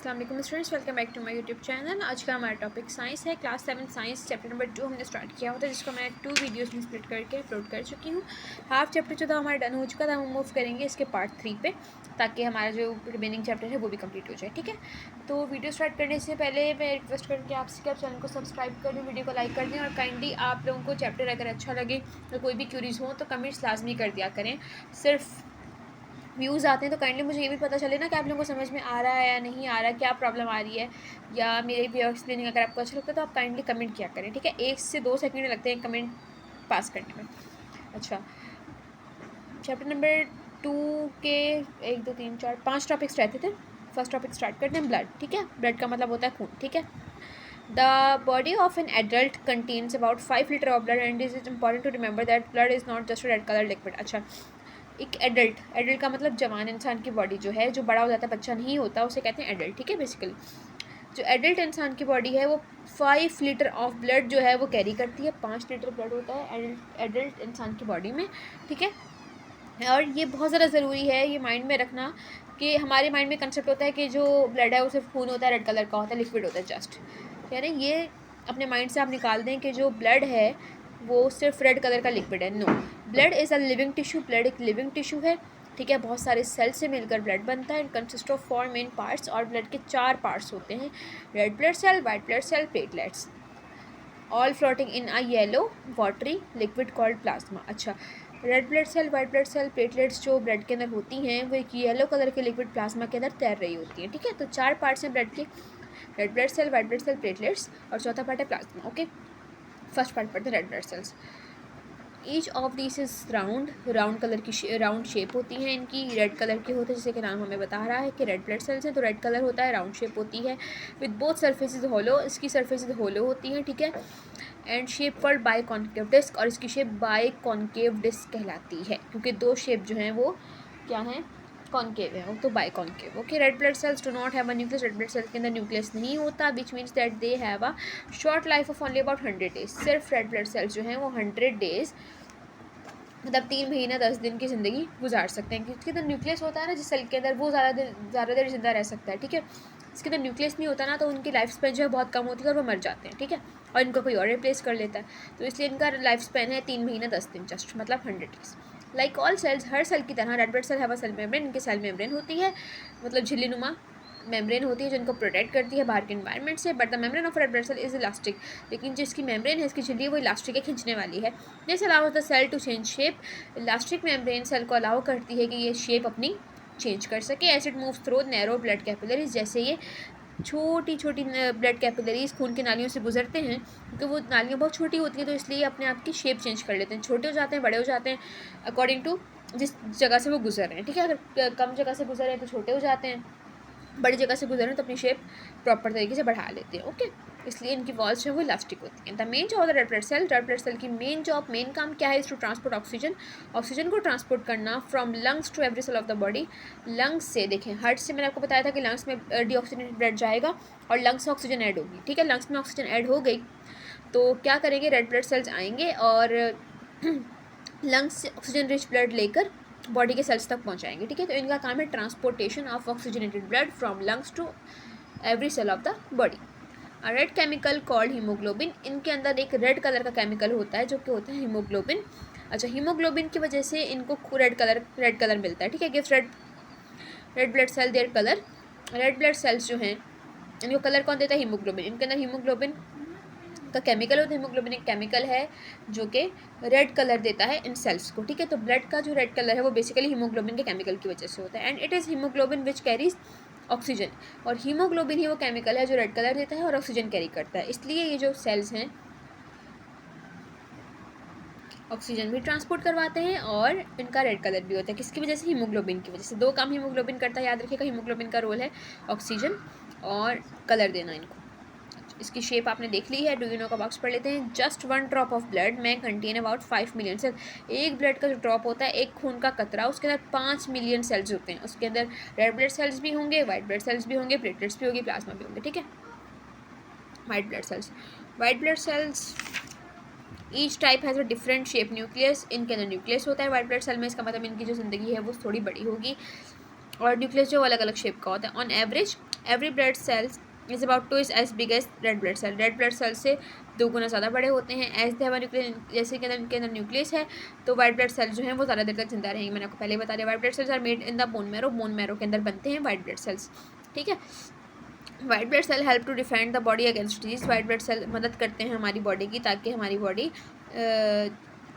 अस्सलाम वालेकुम students, welcome back to my YouTube channel. आज का हमारा टॉपिक साइंस है। क्लास 7 साइंस चैप्टर नंबर 2 हमने स्टार्ट किया होता है, जिसको मैं 2 वीडियोस में स्प्लिट करके अपलोड कर चुकी हूँ। हाफ चैप्टर जो था हमारा डन हो चुका था, हम मूव करेंगे इसके पार्ट 3 पे, ताकि हमारा जो रिमेनिंग चैप्टर है वो भी कंप्लीट हो जाए। ठीक है, तो वीडियो स्टार्ट करने से पहले मैं रिक्वेस्ट करके आपसे कि आप चैनल को सब्सक्राइब कर दें, वीडियो को लाइक कर दें, और काइंडली आप लोगों को चैप्टर अगर अच्छा लगे तो कोई भी क्यूरीज हो तो कमेंट्स लाजमी कर दिया करें। सिर्फ व्यूज़ आते हैं तो काइंडली मुझे ये भी पता चले ना कि आप लोगों को समझ में आ रहा है या नहीं आ रहा है, क्या प्रॉब्लम आ रही है, या मेरे वे ऑफ एक्सप्लेनिंग अगर आपको अच्छा लगता है तो आप काइंडली कमेंट किया करें। ठीक है, 1 से 2 सेकंड लगते हैं कमेंट पास करने में। अच्छा, चैप्टर नंबर 2 के 1 2 3 4 5 टॉपिक्स रहते थे। फर्स्ट टॉपिक स्टार्ट करते हैं, ब्लड। ठीक है, ब्लड का मतलब होता है खून। ठीक है, the body of an adult contains about 5 litre of blood and is important to remember that blood is not just red colour liquid. अच्छा, एक एडल्ट का मतलब जवान इंसान की बॉडी जो है, जो बड़ा हो जाता है, बच्चा नहीं होता, उसे कहते हैं एडल्ट। ठीक है, बेसिकली जो एडल्ट इंसान की बॉडी है वो 5 लीटर ऑफ ब्लड जो है वो कैरी करती है। 5 लीटर ब्लड होता है एडल्ट इंसान की बॉडी में। ठीक है, और ये बहुत ज़्यादा ज़रूरी है ये माइंड में रखना कि हमारे माइंड में कंसेप्ट होता है कि जो ब्लड है वो सिर्फ खून होता है, रेड कलर का होता है, लिक्विड होता है जस्ट। यानी ये अपने माइंड से आप निकाल दें कि जो ब्लड है वो सिर्फ रेड कलर का लिक्विड है। No, blood is a living tissue. Blood एक लिविंग टिश्यू है। ठीक है, बहुत सारे सेल से मिलकर ब्लड बनता है। कंसिस्ट ऑफ 4 मेन पार्ट्स, और ब्लड के 4 पार्ट्स होते हैं: red blood cell, white blood cell, platelets, all floating in a yellow watery liquid called plasma. अच्छा, red blood cell, white blood cell, platelets जो ब्लड के अंदर होती हैं वो एक येलो कलर के लिक्विड प्लाज्मा के अंदर तैर रही होती हैं। ठीक है, तो 4 पार्ट्स हैं ब्लड के: red blood cell, white blood cell, platelets, और चौथा पार्ट है प्लाज्मा। ओके, फर्स्ट पार्ट पढ़ते हैं red blood sales. Each of this is round colour की राउंड शेप होती हैं इनकी, रेड कलर की होती है, जैसे कि नाम हमें बता रहा है कि रेड ब्लड सेल्स हैं तो रेड कलर होता है, राउंड शेप होती है, विद बोथ सरफेसेज होलो, इसकी सरफेसेज होलो होती हैं। ठीक है, and shape word by concave disc, और इसकी शेप बाय कॉन्केव डिस्क कहलाती है, क्योंकि 2 शेप जो हैं वो क्या हैं, कॉन्केव है, तो by concave. Okay, red blood cells do not have a nucleus. Red blood cells के अंदर न्यूक्लियस नहीं होता, which means that they have a short life of only about 100 days. सिर्फ रेड ब्लड सेल्स जो हैं वो 100 डेज, मतलब 3 महीना 10 दिन की ज़िंदगी गुजार सकते हैं, क्योंकि तो न्यूक्लियस होता है ना जिस सेल के अंदर, वो ज़्यादा देर ज़िंदा रह सकता है। ठीक है, इसके अंदर न्यूक्लियस नहीं होता ना, तो उनकी लाइफ स्पैन जो है बहुत कम होती है और वो मर जाते हैं। ठीक है, और इनको कोई और रिप्लेस कर लेता है, तो इसलिए इनका लाइफ स्पैन है 3 महीना 10 दिन, जस्ट मतलब 100 डेज। लाइक ऑल सेल्स, हर सेल की तरह red blood cell have a cell membrane. इनके सेल मेम्ब्रेन होती है, मतलब झिल्ली नुमा मेम्ब्रेन होती है जो इनको प्रोटेक्ट करती है बाहर के इन्वायरमेंट से। But the membrane of red blood cell is elastic, लेकिन जिसकी मेम्ब्रेन है, इसकी झिल्ली, वो इलास्टिक है, खींचने वाली है। This allows the cell to change shape. Elastic membrane cell को अलाउ करती है कि ये शेप अपनी चेंज कर सके। As it moves through narrow blood capillaries, जैसे ये छोटी छोटी ब्लड कैपिलरीज खून की नालियों से गुजरते हैं, क्योंकि वो नालियाँ बहुत छोटी होती हैं, तो इसलिए अपने आप की शेप चेंज कर लेते हैं, छोटे हो जाते हैं, बड़े हो जाते हैं, अकॉर्डिंग टू जिस जगह से वो गुजर रहे हैं। ठीक है, अगर कम जगह से गुजर रहे हैं तो छोटे हो जाते हैं, बड़ी जगह से गुजरने तो अपनी शेप प्रॉपर तरीके से बढ़ा लेते हैं। ओके, इसलिए इनकी वॉल्स जो है वो इलास्टिक होती हैं। The main job of the red blood cell, red blood cell की मेन जॉब, मेन काम क्या है, is to transport oxygen. Oxygen को ट्रांसपोर्ट करना from lungs to every cell of the body. Lungs से, देखें, हार्ट से मैंने आपको बताया था कि लंग्स में डीऑक्सीजनेटेड ब्लड जाएगा और लंग्स में ऑक्सीजन ऐड होगी। ठीक है, लंग्स में ऑक्सीजन ऐड हो गई तो क्या करेंगे, रेड ब्लड सेल्स आएंगे और लंग्स से ऑक्सीजन रिच ब्लड लेकर बॉडी के सेल्स तक पहुंचाएंगे। ठीक है, तो इनका काम है transportation of oxygenated blood from lungs to every cell of the body. Red chemical called haemoglobin, इनके अंदर एक रेड कलर का केमिकल होता है जो कि होता है हीमोग्लोबिन। अच्छा, हीमोग्लोबिन की वजह से इनको रेड कलर मिलता है। ठीक है, gives red blood cell their colour. Red blood cells जो हैं इनको कलर कौन देता है, हीमोग्लोबिन। इनके अंदर हीमोग्लोबिन का केमिकल होता है, हीमोग्लोबिन एक केमिकल है जो कि रेड कलर देता है इन सेल्स को। ठीक है, तो ब्लड का जो रेड कलर है वो बेसिकली हीमोग्लोबिन के केमिकल की वजह से होता है। And it is haemoglobin which carries oxygen, और हीमोग्लोबिन ही वो केमिकल है जो रेड कलर देता है और ऑक्सीजन कैरी करता है, इसलिए ये जो सेल्स हैं ऑक्सीजन भी ट्रांसपोर्ट करवाते हैं और इनका रेड कलर भी होता है। किसकी वजह से, हीमोग्लोबिन की वजह से। 2 काम हीमोग्लोबिन करता है, याद रखिएगा, हीमोग्लोबिन का रोल है ऑक्सीजन और कलर देना इनको। इसकी शेप आपने देख ली है, डू यू नो का बॉक्स पढ़ लेते हैं। जस्ट 1 ड्रॉप ऑफ ब्लड में कंटेन अबाउट 5 मिलियन सेल। एक ब्लड का जो ड्रॉप होता है, एक खून का कतरा, उसके अंदर 5 मिलियन सेल्स होते हैं। उसके अंदर रेड ब्लड सेल्स भी होंगे, वाइट ब्लड सेल्स भी होंगे, प्लेटलेट्स भी होगी, प्लाज्मा भी होंगे। ठीक है, white blood sales each type has a different shape nucleus. इनके अंदर न्यूक्लियस होता है वाइट ब्लड सेल में, इसका मतलब इनकी जो ज़िंदगी है वो थोड़ी बड़ी होगी, और न्यूक्लियस जो अलग अलग शेप का होता है। On average every blood cells is about 2 as big as red blood cell. Red blood cell से 2 गुना ज़्यादा बड़े होते हैं। एज दे हैव न्यूक्लियस, जैसे कि इनके अंदर न्यूक्लियस है तो वाइट ब्लड सेल जो है वो ज़्यादा देर तक जिंदा रहेंगे। मैंने आपको पहले बता दिया, white blood cells are made in the bone marrow. Bone marrow के अंदर बनते हैं वाइट ब्लड सेल्स, ठीक है। White blood cell help to defend the body against disease. White blood cell मदद करते हैं हमारी बॉडी की, ताकि हमारी बॉडी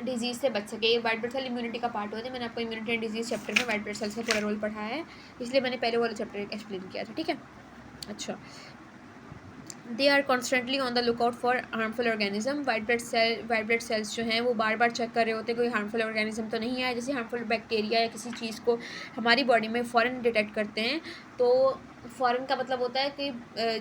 डिजीज़ से बच सके। वाइट ब्लड सेल इम्यूनिटी का पार्ट होते हैं। मैंने आपको इम्यूनिटी एंड डिजीज चैप्टर में वाइट ब्लड सेल्स का पूरा रोल पढ़ाया है, इसलिए मैंने पहले वाला चैप्टर एक्सप्लेन किया था, ठीक है। अच्छा, they are constantly on the lookout for harmful organism. White blood cells जो हैं वो बार बार चेक कर रहे होते हैं कोई हार्मफुल ऑर्गेनिज्म तो नहीं है। जैसे हार्मफुल बैक्टीरिया या किसी चीज़ को हमारी बॉडी में फ़ौरन डिटेक्ट करते हैं, तो फ़ौरन का मतलब होता है कि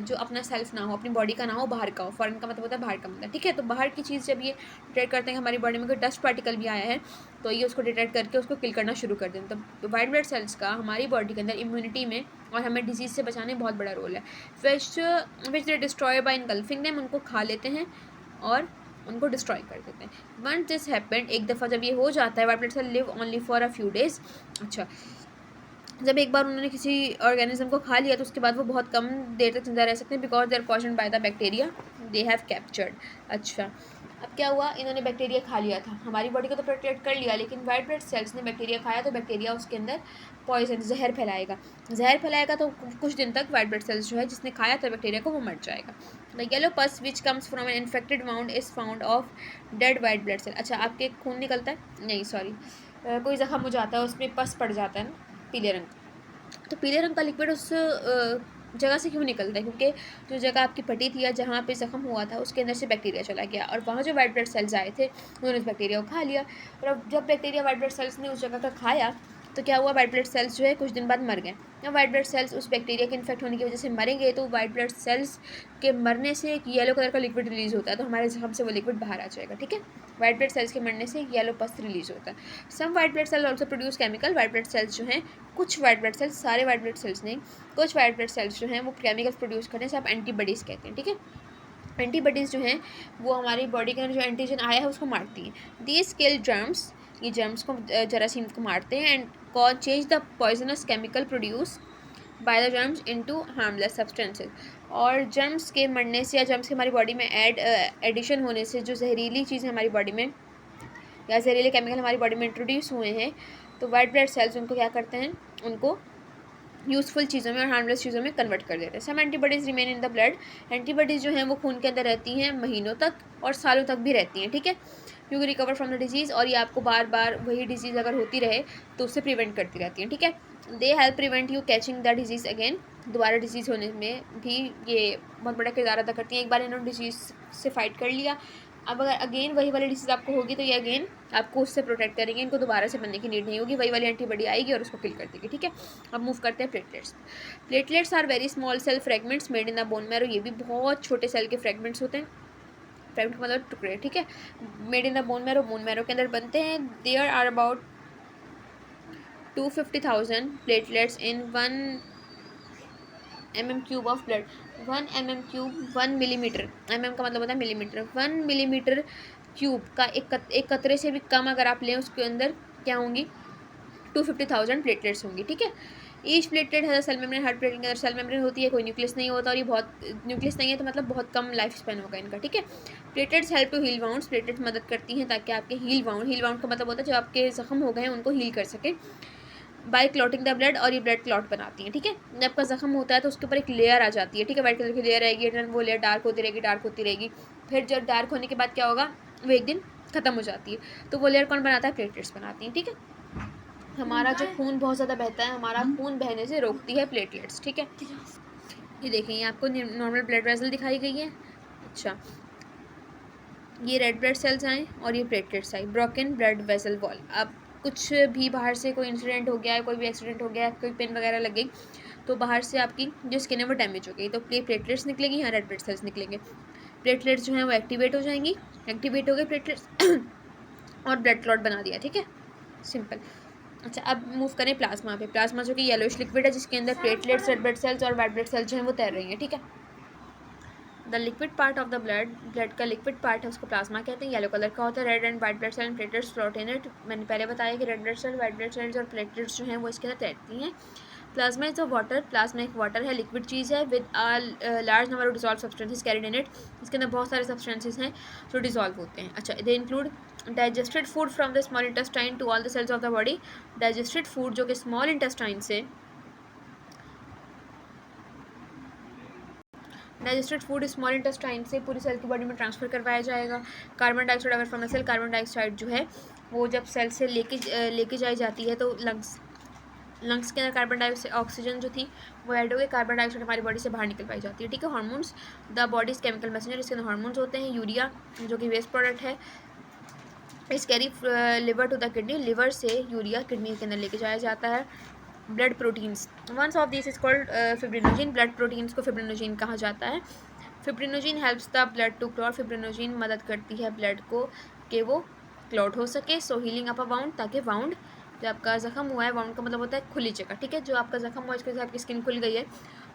जो अपना सेल्फ ना हो, अपनी बॉडी का ना हो, बाहर का हो। फ़ौरन का मतलब होता है बाहर का मतलब, ठीक है। तो बाहर की चीज़ जब ये डिटेक्ट करते हैं हमारी बॉडी में कोई डस्ट पार्टिकल भी आया है, तो ये उसको डिटेक्ट करके उसको किल करना शुरू कर देते हैं। तो वाइट ब्लड सेल्स का हमारी बॉडी के अंदर इम्यूनिटी में और हमें डिजीज़ से बचाने में बहुत बड़ा रोल है। Which they destroy by engulfing them, उनको खा लेते हैं और उनको डिस्ट्रॉय कर देते हैं। वंस दिस हैपेंड, एक दफ़ा जब ये हो जाता है, white blood cell live only for a few days. अच्छा, जब एक बार उन्होंने किसी ऑर्गेनिज्म को खा लिया तो उसके बाद वो बहुत कम देर तक जिंदा रह सकते हैं, because they are poisoned by the bacteria they have captured. अच्छा, अब क्या हुआ, इन्होंने बैक्टीरिया खा लिया था, हमारी बॉडी को तो प्रोटेक्ट कर लिया, लेकिन वाइट ब्लड सेल्स ने बैक्टीरिया खाया तो बैक्टीरिया उसके अंदर पॉइजन, जहर फैलाएगा। जहर फैलाएगा तो कुछ दिन तक वाइट ब्लड सेल्स जो है जिसने खाया था बैक्टीरिया को, वो मर जाएगा। The yellow pus which comes from an infected wound is found of dead white blood cell. अच्छा, आपके खून निकलता है, नहीं सॉरी, कोई ज़ख्म हो जाता है, उसमें पस पड़ जाता है ना पीले रंग, तो पीले रंग का लिक्विड उस जगह से क्यों निकलता है, क्योंकि जो जगह आपकी फटी थी या जहाँ पे ज़ख्म हुआ था उसके अंदर से बैक्टीरिया चला गया, और वहाँ जो वाइट ब्लड सेल्स आए थे उन्होंने उस बैक्टीरिया को खा लिया। और अब जब बैक्टीरिया वाइट ब्लड सेल्स ने उस जगह का खाया तो क्या हुआ, वाइट ब्लड सेल्स जो है कुछ दिन बाद मर गए। अब वाइट ब्लड सेल्स उस बैक्टीरिया के इन्फेक्ट होने की वजह से मरेंगे, तो वाइट ब्लड सेल्स के मरने से एक येलो कलर का लिक्विड रिलीज़ होता है, तो हमारे जख्म से वो लिक्विड बाहर आ जाएगा, ठीक है। वाइट ब्लड सेल्स के मरने से एक येलो पस रिलीज़ होता है। Some white blood cells also produce chemical. White blood cells जो हैं, कुछ वाइट ब्लड सेल्स, सारे वाइट ब्लड सेल्स नहीं, कुछ वाइट ब्लड सेल्स जो हैं वो केमिकल्स प्रोड्यूस करने से आप एंटीबॉडीज़ कहते हैं, ठीक है। एंटीबॉडीज़ जो हैं वो हमारी बॉडी के अंदर जो एंटीजन आया है उसको मारती हैं। दीज किल जर्म्स, ये जर्म्स को, जरासीम को मारते हैं, and cause change the poisonous chemical produce by the germs into harmless substances. और जर्म्स के मरने से या जर्म्स के हमारी बॉडी में एडिशन होने से जो जहरीली चीज़ें हमारी बॉडी में या जहरीले केमिकल हमारी बॉडी में इंट्रोड्यूस हुए हैं, तो वाइट ब्लड सेल्स उनको क्या करते हैं, उनको यूज़फुल चीज़ों में और हार्मलेस चीज़ों में कन्वर्ट कर देते हैं। Some antibodies remain in the blood. Antibodies जो हैं वो खून के अंदर रहती हैं महीनों तक और सालों तक भी रहती हैं, ठीक है। You can recover from the disease, और ये आपको बार बार वही डिजीज़ अगर होती रहे तो उससे प्रिवेंट करती रहती हैं, ठीक है। They help prevent you catching the disease again, दोबारा डिजीज़ होने में भी ये बहुत बड़ा किरदार अदा करती हैं। एक बार इन्होंने डिजीज़ से फाइट कर लिया, अब अगर अगेन वही वाली डिसीज़ आपको होगी तो ये अगेन आपको उससे प्रोटेक्ट करेंगे, इनको दोबारा से बनने की नीड नहीं होगी, वही वाली एंटीबॉडी आएगी और उसको किल कर देगी, ठीक है। अब मूव करते हैं platelets. Platelets are very small cell fragments made in the bone marrow. ये भी बहुत छोटे सेल के फ्रेगमेंट्स होते हैं, फ्रेगमेंट मतलब टुकड़े, ठीक है। Made in the bone marrow, bone marrow के अंदर बनते हैं। There are about 250,000 platelets in 1 mm cube of blood. 1 mm cube 1 millimetre, mm का मतलब होता है मिलीमीटर। 1 मिलीमीटर क्यूब का एक कतरे से भी कम अगर आप लें, उसके अंदर क्या होंगी, 250,000 प्लेटलेट्स होंगी, ठीक है। ईच प्लेटलेट है सेल मेम्ब्रेन। हर प्लेटलेट के अंदर सेल मेम्ब्रेन होती है, कोई न्यूक्लियस नहीं होता, और ये बहुत न्यूक्लियस नहीं है तो मतलब बहुत कम लाइफ स्पैन होगा इनका, ठीक है। Platelets help to heal wounds. Platelets मदद करती हैं ताकि आपके हील वाउंड का मतलब होता है जो आपके जख्म हो गए हैं उनको हील कर सकें। बाय क्लॉटिंग द ब्लड, और ये ब्लड क्लॉट बनाती हैं, ठीक है। जब आपका जख्म होता है तो उसके ऊपर एक लेयर आ जाती है, ठीक है, वाइट कलर की लेयर आएगी, वो लेयर डार्क होती रहेगी, फिर जब डार्क होने के बाद क्या होगा, वो एक दिन ख़त्म हो जाती है, तो वो लेयर कौन बनाता है, प्लेटलेट्स बनाती हैं, ठीक है। हमारा जो खून बहुत ज़्यादा बहता है, हमारा खून बहने से रोकती है प्लेटलेट्स, ठीक है। ये देखें, ये आपको नॉर्मल ब्लड वेसल दिखाई गई है। अच्छा, ये रेड ब्लड सेल्स आए और ये प्लेटलेट्स आई, ब्रोकन ब्लड वेसल वॉल। अब कुछ भी बाहर से कोई इंसिडेंट हो गया है, कोई भी एक्सीडेंट हो गया है, कोई पेन वगैरह लग गई, तो बाहर से आपकी जो स्किन है वो डैमेज हो गई, तो प्लेटलेट्स निकलेंगी, यहाँ रेड ब्लड सेल्स निकलेंगे। प्लेटलेट्स जो हैं वो एक्टिवेट हो जाएंगी, एक्टिवेट हो गए प्लेटलेट्स और ब्लड क्लॉट बना दिया, ठीक है, सिंपल। अच्छा, अब मूव करें प्लाज्मा पे। प्लाज्मा जो कि येलोइश लिक्विड है जिसके अंदर प्लेटलेट्स, रेड ब्लड सेल्स और वाइट ब्लड सेल्स जो हैं वो तैर रही हैं, ठीक है। The liquid part of the blood का लिक्विड पार्ट है उसको प्लाज्मा कहते हैं, येलो कलर का होता है। Red and white blood cell and platelets float in it. मैंने पहले बताया कि red blood cell, white blood cells और प्लेटलेट्स जो हैं वो इसके अंदर तैरती हैं। Plasma is a water, plasma एक वाटर है, लिक्विड चीज़ है, with large number of dissolve substances carried in it, इसके अंदर बहुत सारे सब्सटेंसेस हैं जो डिजॉल्व होते हैं। अच्छा, they include digested food from the small intestine to all the cells of the body, digested food जो कि स्मॉल इंटेस्टाइन से, डाइजेस्टेड फूड स्मॉल इंटेस्टाइन से पूरी सेल की बॉडी में ट्रांसफर करवाया जाएगा। कार्बन डाइऑक्साइड अगर from the cell, carbon dioxide जो है वो जब सेल से लेके जाई जाती है तो लंग्स के अंदर कार्बन डाइऑक्साइड ऑक्सीजन जो थी वो ऐड हो गई, कार्बन डाइऑक्साइड हमारी बॉडी से बाहर निकल पाई जाती है। ठीक है, hormones, the bodies chemical messenger, इसके अंदर हार्मोन्स होते हैं। यूरिया जो कि वेस्ट प्रोडक्ट है, is carry liver to the kidney, liver से यूरिया किडनी के अंदर लेके जाया जाता है। Blood proteins, ones of this is called fibrinogen, blood proteins को फिब्रिनोजिन कहा जाता है। Fibrinogen helps the blood to clot, fibrinogen मदद करती है ब्लड को कि वो क्लॉट हो सके। सो हीलिंग अप अ वाउंड, ताकि वाउंड जो आपका जख्म हुआ है, वाउंड का मतलब होता है खुली जगह, ठीक है, जो आपका जख्म हुआ है इसकी वजह से आपकी स्किन खुल गई है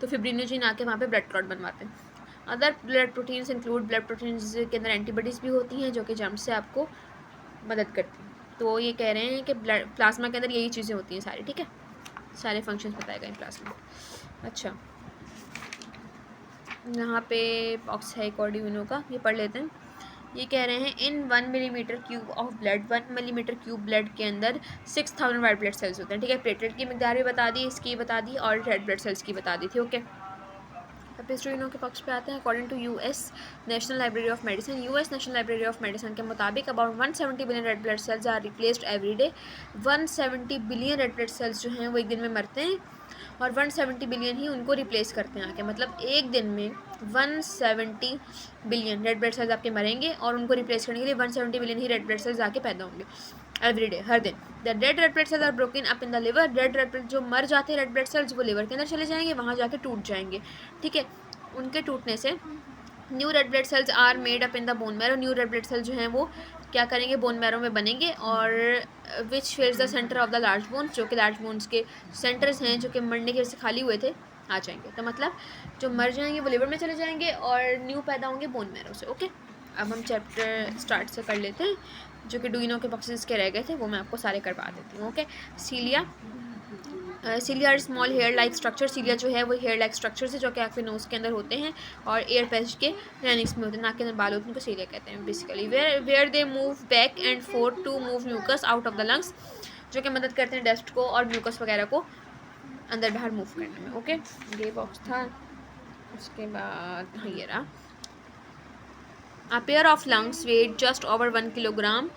तो फिब्रिनोजिन आके वहाँ पे ब्लड क्लॉट बनवाते हैं। Other blood proteins include, blood proteins के अंदर एंटीबॉडीज़ भी होती हैं जो कि जर्म से आपको मदद करती हैं। तो ये कह रहे हैं कि ब्लड प्लाज्मा के अंदर यही चीज़ें होती हैं सारी, ठीक है, सारे फंक्शंस बताए गए प्लाज्मा। अच्छा, यहाँ पे बॉक्स है एक ऑर्डिनो का, ये पढ़ लेते हैं। ये कह रहे हैं इन 1 millimetre cube of blood, 1 millimetre cube blood के अंदर 6000 वाइट ब्लड सेल्स होते हैं। ठीक है, प्लेटलेट की मिकदार भी बता दी, इसकी बता दी और रेड ब्लड सेल्स की बता दी थी। ओके, अब हिस्ट्रीनो के पक्ष पे आते हैं। According to US National Library of Medicine, US National Library of Medicine के मुताबिक about 170 billion red blood cells are replaced every day. 170 billion red blood cells जो हैं वो एक दिन में मरते हैं और 170 बिलियन ही उनको रिप्लेस करते हैं आके, मतलब एक दिन में 170 बिलियन रेड ब्लड सेल्स आपके मरेंगे और उनको रिप्लेस करने के लिए 170 बिलियन ही रेड ब्लड सेल्स आके पैदा होंगे एवरी डे, हर दिन। The red blood cells are broken up in the liver, red blood जो मर जाते हैं रेड ब्लड सेल्स वो लिवर के अंदर चले जाएंगे, वहाँ जाके टूट जाएंगे। ठीक है, उनके टूटने से new red blood cells are made up in the bone marrow, new red blood cells जो हैं वो क्या करेंगे, बोन मैरो में बनेंगे और which fills the centre of the large bones, जो कि लार्ज बोन्स के सेंटर्स हैं जो कि मरने की वजह से खाली हुए थे आ जाएंगे। तो मतलब जो मर जाएंगे वो लिवर में चले जाएंगे और न्यू पैदा होंगे बोन मैरो से। ओके, अब हम चैप्टर स्टार्ट से कर लेते हैं, जो कि डुइनो के बॉक्सेस के रह गए थे वो मैं आपको सारे करवा देती हूँ। Okay, cilia, cilia are small hair like structure, cilia जो है वो हेयर लाइक स्ट्रक्चर है जो कि आपके नोज़ के अंदर होते हैं और एयर पैच के लाइनिंग्स में होते हैं, नाक के अंदर बाल होते हैं, उनको सीलिया कहते हैं basically. Where they move back and forth to move mucus out of the lungs, जो कि मदद करते हैं डस्ट को और म्यूकस वगैरह को अंदर बाहर मूव करने में। ओके, ये बॉक्स था। उसके बाद हाँ ये रहा, a pair of lungs weigh just over 1 kilogram,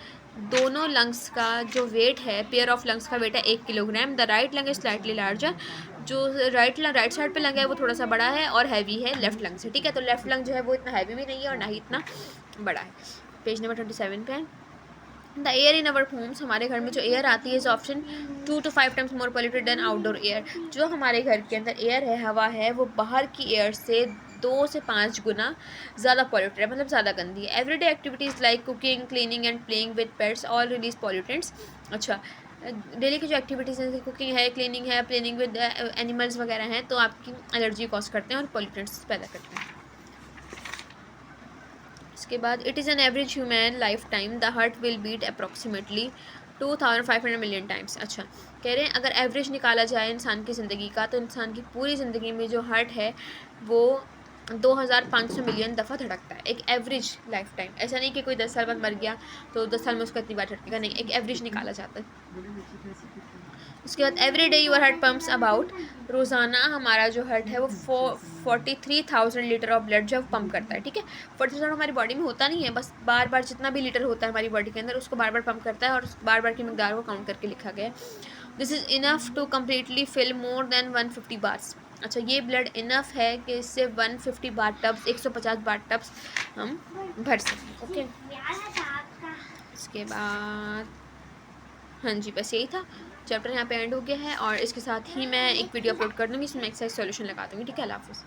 दोनों लंग्स का जो वेट है, पेयर ऑफ लंग्स का वेट है 1 kilogram. The right lung is slightly larger, जो राइट साइड पे लंग है वो थोड़ा सा बड़ा है और हैवी है लेफ्ट लंग से। ठीक है, तो लेफ्ट लंग जो है वो इतना हैवी भी नहीं है और ना ही इतना बड़ा है। पेज नंबर 27 पे है। The air in our Holmes, हमारे घर में जो एयर आती है is option 2 to 5 times more polluted then outdoor air, जो हमारे घर के अंदर एयर है, हवा है, वो बाहर की एयर से 2 से 5 गुना ज़्यादा पॉल्यूटेड है, मतलब ज़्यादा गंदी है। Everyday activities like cooking, cleaning and playing with pets all release pollutants. अच्छा, डेली की जो एक्टिविटीज़ हैं, कुकिंग है, क्लीनिंग है, प्लेइंग विद एनिमल्स वगैरह हैं, तो आपकी एलर्जी कॉज करते हैं और पॉल्यूटेंट्स पैदा करते हैं। इसके बाद it is an average human lifetime the heart will beat approximately 2500 million times. अच्छा, कह रहे हैं अगर एवरेज निकाला जाए इंसान की ज़िंदगी का तो इंसान की पूरी ज़िंदगी में जो हार्ट है वो 2500 मिलियन दफ़ा धड़कता है, एक एवरेज लाइफ टाइम। ऐसा नहीं कि कोई 10 साल बाद मर गया तो 10 साल में उसका इतनी बार धड़केगा, नहीं, एक एवरेज निकाला जाता है। उसके बाद every day your heart pumps about, रोज़ाना हमारा जो हार्ट है वो 43,000 लीटर ऑफ ब्लड जो है पम्प करता है। ठीक है, 43,000 हमारी बॉडी में होता नहीं है, बस बार बार जितना भी लीटर होता है हमारी बॉडी के अंदर उसको बार बार पम्प करता है और बार बार की मकदार को काउंट करके लिखा गया है। This is enough to completely fill more than 150 bars. अच्छा, ये ब्लड इनफ है कि इससे 150 बार टब्स, 150 बार टब्स हम भर सकें। ओके, इसके बाद हाँ जी बस यही था, चैप्टर यहाँ पे एंड हो गया है और इसके साथ ही मैं एक वीडियो अपलोड कर दूँगी, इसमें एक्सरसाइज सॉल्यूशन लगा दूँगी। ठीक है, अल्लाह हाफ़िज़।